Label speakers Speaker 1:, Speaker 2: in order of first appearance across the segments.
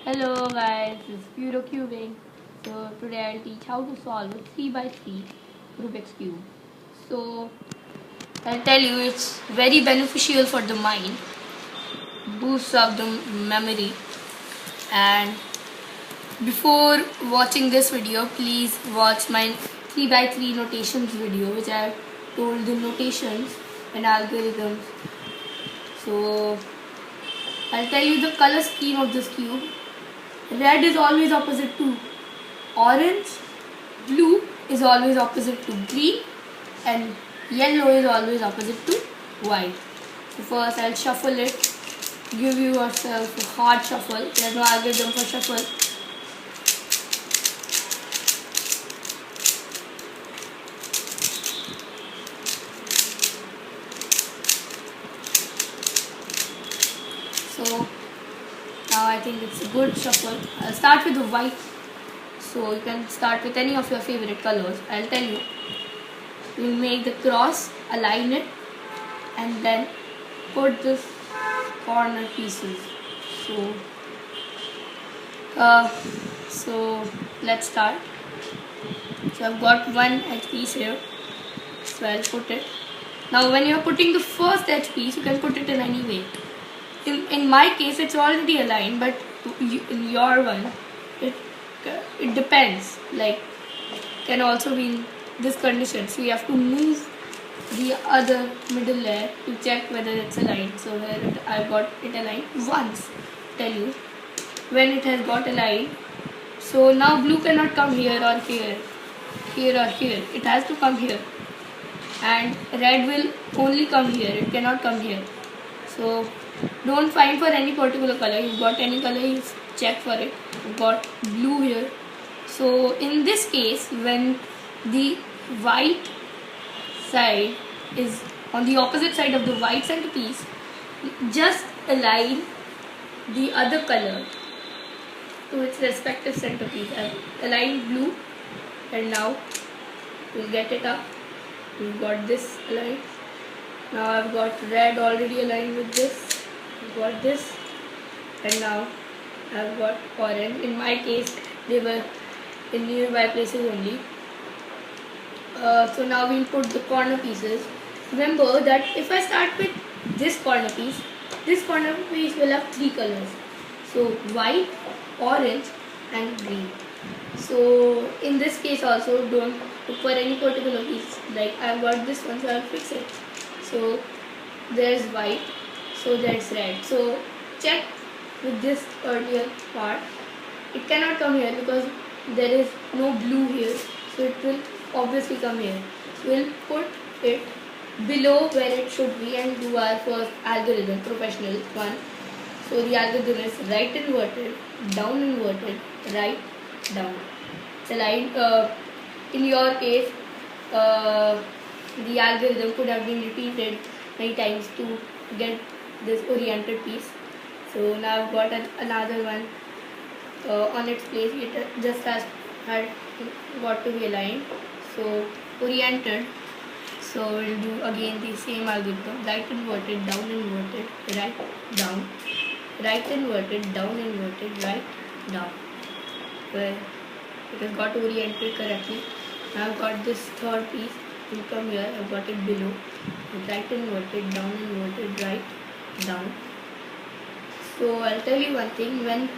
Speaker 1: Hello guys, this is Puro Cubing. So today I'll teach how to solve a 3 by 3 Rubik's Cube. So I'll tell you it's very beneficial for the mind, boosts up the memory, and before watching this video please watch my 3 by 3 notations video which I have told the notations and algorithms. So I'll tell you the color scheme of this cube. Red is always opposite to orange, blue is always opposite to green, and yellow is always opposite to white. So first I'll shuffle it, give yourself a hard shuffle. There's no algorithm for shuffle. So now I think it's a good shuffle. I'll start with the white. So you can start with any of your favorite colors. I'll tell you. We'll make the cross, align it, and then put this corner pieces. So let's start. So I've got one edge piece here. So I'll put it. Now when you're putting the first edge piece, you can put it in any way. In my case, it's already aligned, but in your one, it depends. Like can also be in this condition. So you have to move the other middle layer to check whether it's aligned. So here I've got it aligned once. Tell you when it has got aligned. So now blue cannot come here or here, here or here. It has to come here, and red will only come here. It cannot come here. So don't find for any particular color. You've got any color, you check for it. You've got blue here. So in this case, when the white side is on the opposite side of the white centerpiece, just align the other color to its respective centerpiece. I've aligned blue, and now we'll get it up. We've got this aligned. Now I've got red already aligned with this. I've got this, and now I've got orange. In my case, they were in nearby places only. So now we'll put the corner pieces. Remember that if I start with this corner piece will have three colors. So white, orange, and green. So in this case also, don't look for any particular piece. Like I've got this one, so I'll fix it. So there's white, so there's red. So check with this earlier part. It cannot come here because there is no blue here, so it will obviously come here. So we'll put it below where it should be and do our first algorithm, professional one. So the algorithm is right inverted, down inverted, right, down. So in your case, the algorithm could have been repeated many times to get this oriented piece. So now I've got another one on its place. It just had got to be aligned. So oriented. So we'll do again the same algorithm: right inverted, down inverted, right, down, right inverted, down inverted, right, down. Where it has got oriented correctly. Now I've got this third piece. Will come here. I've got it below. Right inverted, down inverted, right, down. So I'll tell you one thing. When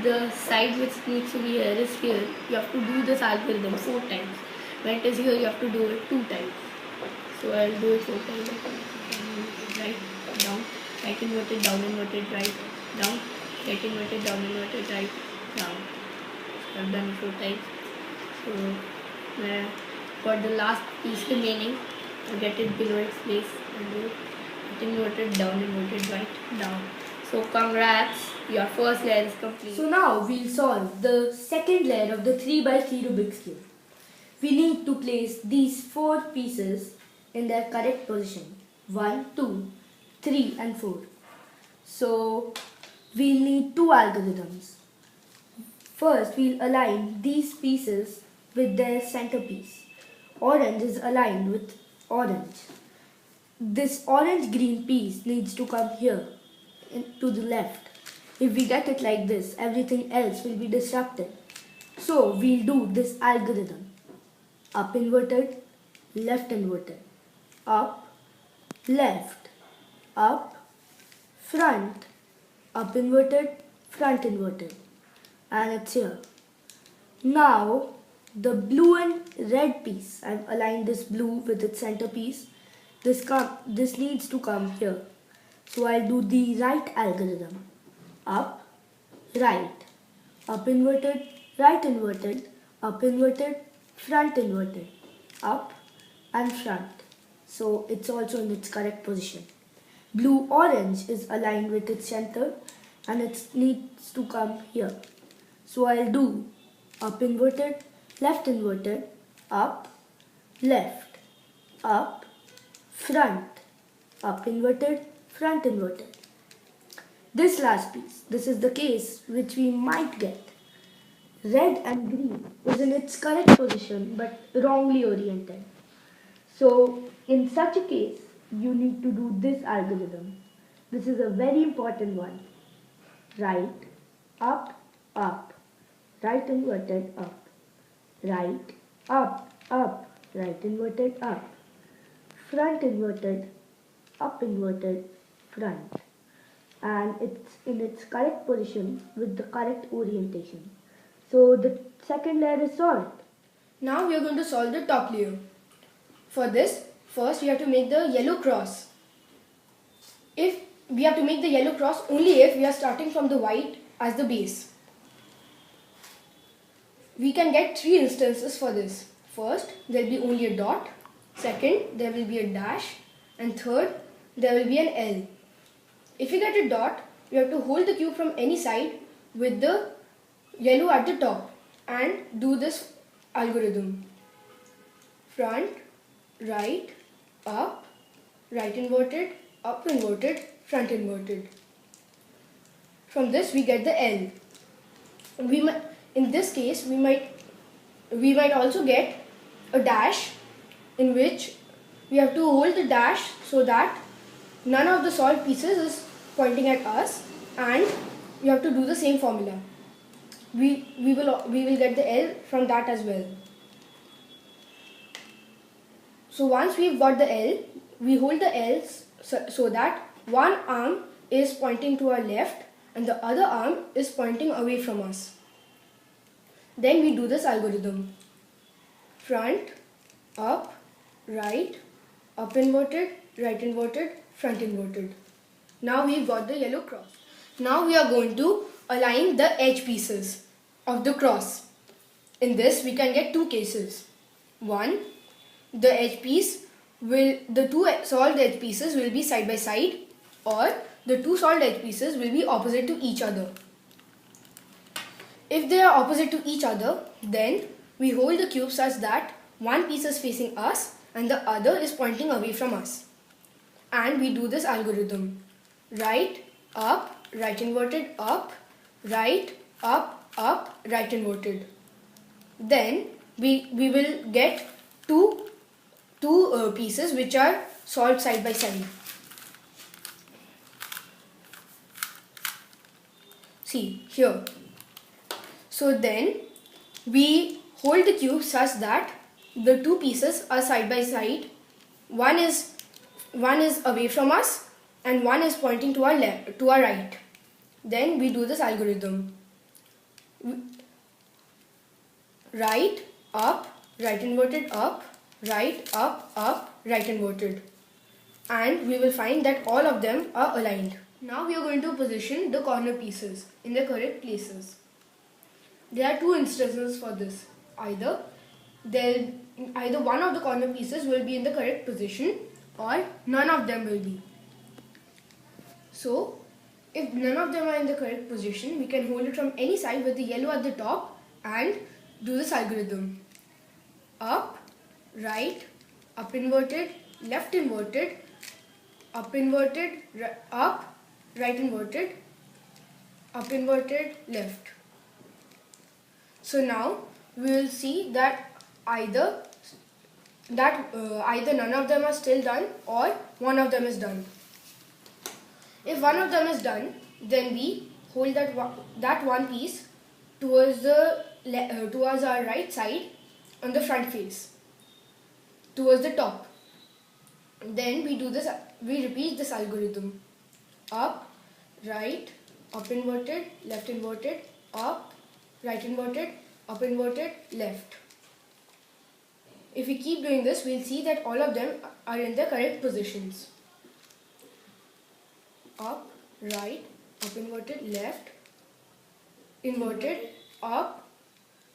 Speaker 1: the side which needs to be here is here, you have to do this algorithm 4 times. When it is here, you have to do it 2 times. So I'll do it 4 times. Right, down, right inverted, down inverted, right, down, right inverted, down inverted, right, down. So I've done it 4 times. So for the last piece remaining, I'll get it below its place and do it. Right inverted, down inverted, right, down. So congrats, your first layer is complete.
Speaker 2: So now we'll solve the second layer of the 3 by 3 Rubik's Cube. We need to place these 4 pieces in their correct position. 1, 2, 3 and 4. So we'll need 2 algorithms. First we'll align these pieces with their centerpiece. Orange is aligned with orange. This orange green piece needs to come here to the left. If we get it like this, everything else will be disrupted. So we'll do this algorithm. Up inverted, left inverted, up, left, up, front, up inverted, front inverted. And it's here. Now the blue and red piece, I've aligned this blue with its center piece. This needs to come here. So I'll do the right algorithm. Up, right, up inverted, right inverted, up inverted, front inverted, up and front. So it's also in its correct position. Blue orange is aligned with its center and it needs to come here. So I'll do up inverted, up, left, up, front, up inverted, front inverted. This last piece, this is the case which we might get. Red and green is in its correct position but wrongly oriented. So in such a case, you need to do this algorithm. This is a very important one. Right, up, right inverted, up, right, up, right inverted, up, front inverted, up inverted, front. And it's in its correct position with the correct orientation. So the second layer is solved.
Speaker 3: Now we are going to solve the top layer. For this, first we have to make the yellow cross. If we have to make the yellow cross only if we are starting from the white as the base. We can get 3 instances for this. First, there will be only a dot. Second, there will be a dash. And third, there will be an L. If you get a dot, you have to hold the cube from any side with the yellow at the top and do this algorithm. Front, right, up, right inverted, up inverted, front inverted. From this we get the L. In this case, we might also get a dash in which we have to hold the dash so that none of the solved pieces is pointing at us, and we have to do the same formula. We will get the L from that as well. So once we've got the L, we hold the L so that one arm is pointing to our left and the other arm is pointing away from us. Then we do this algorithm. Front, up, right, up inverted, right inverted, front inverted. Now we've got the yellow cross. Now we are going to align the edge pieces of the cross. In this we can get 2 cases. One, the two solved edge pieces will be side by side, or the 2 solved edge pieces will be opposite to each other. If they are opposite to each other, then we hold the cube such that one piece is facing us and the other is pointing away from us. And we do this algorithm. Right, up, right inverted, up, right, up, right inverted. Then we will get two pieces which are solved side by side. See here. So then we hold the cube such that the 2 pieces are side by side. One is away from us and one is pointing to our left, to our right. Then we do this algorithm. Right, up, right inverted, up, right, up, right inverted. And we will find that all of them are aligned. Now we are going to position the corner pieces in the correct places. There are 2 instances for this. Either one of the corner pieces will be in the correct position or none of them will be. So, if none of them are in the correct position, we can hold it from any side with the yellow at the top and do this algorithm. Up, right, up inverted, left inverted, up inverted, up, right inverted, up inverted, left. So now we will see that either none of them are still done or one of them is done. If one of them is done, then we hold that one piece towards towards our right side on the front face, towards the top. Then we repeat this algorithm. Up, right, up inverted, left inverted, up, right inverted, up inverted, left. If we keep doing this, we'll see that all of them are in the correct positions. Up, right, up inverted, left, inverted, up,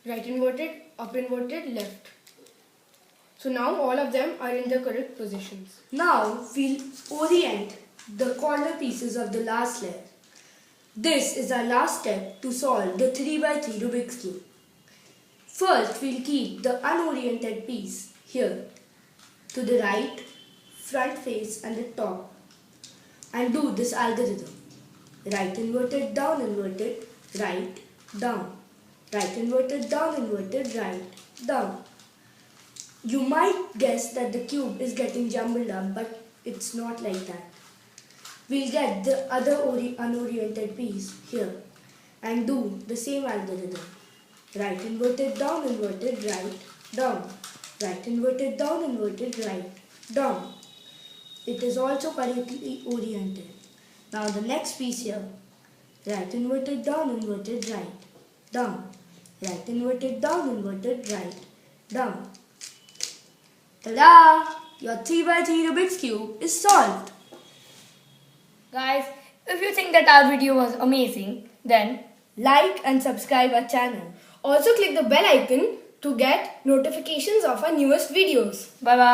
Speaker 3: right inverted, up inverted, left. So now all of them are in the correct positions.
Speaker 2: Now we'll orient the corner pieces of the last layer. This is our last step to solve the 3x3 Rubik's Cube. First, we'll keep the unoriented piece here to the right, front face and the top, and do this algorithm. Right inverted, down inverted, right, down. Right inverted, down inverted, right, down. You might guess that the cube is getting jumbled up, but it's not like that. We'll get the other unoriented piece here and do the same algorithm. Right inverted, down inverted, right, down. Right inverted, down inverted, right, down. It is also correctly oriented. Now the next piece here. Right inverted, down inverted, right, down. Right inverted, down inverted, right, down. Ta-da! Your 3x3 Rubik's Cube is solved.
Speaker 1: Guys, if you think that our video was amazing, then
Speaker 2: Like and subscribe our channel.
Speaker 3: Also click the bell icon to get notifications of our newest videos.
Speaker 1: bye bye.